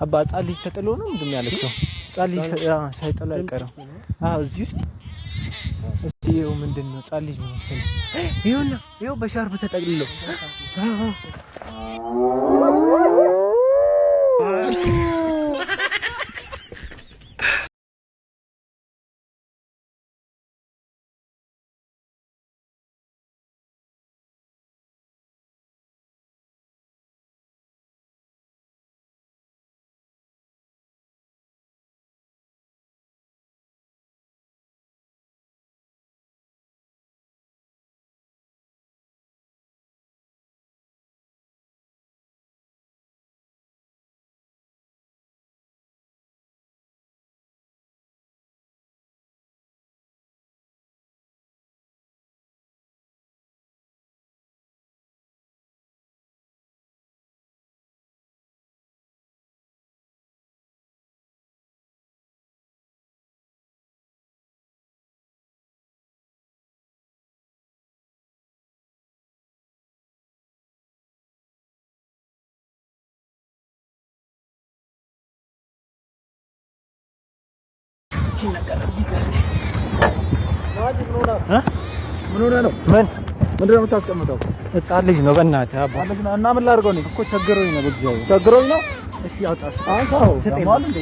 አባ ጻሊ ተጥሎ ነው ምንድን ያለችው ጻሊ ሳይጥላ አይቀርም እዚህ ውስጥ እስቲ ይኸው ምንድነው ጻሊ ነው ይኸውና ይኸው በሻርፕ ተጠቅልሎ ነገር እዚህ ጋር ምን ሆነ ነው ምንድነው የምታስቀምጠው ህፃን ልጅ ነው በእናትህ አባ እና ምን ላድርገው ነው እኮ ቸግሮኝ ነው በእግዚአብሔር ቸግሮኝ ነው እሺ አውጣስ አንሳው ደማል እንዴ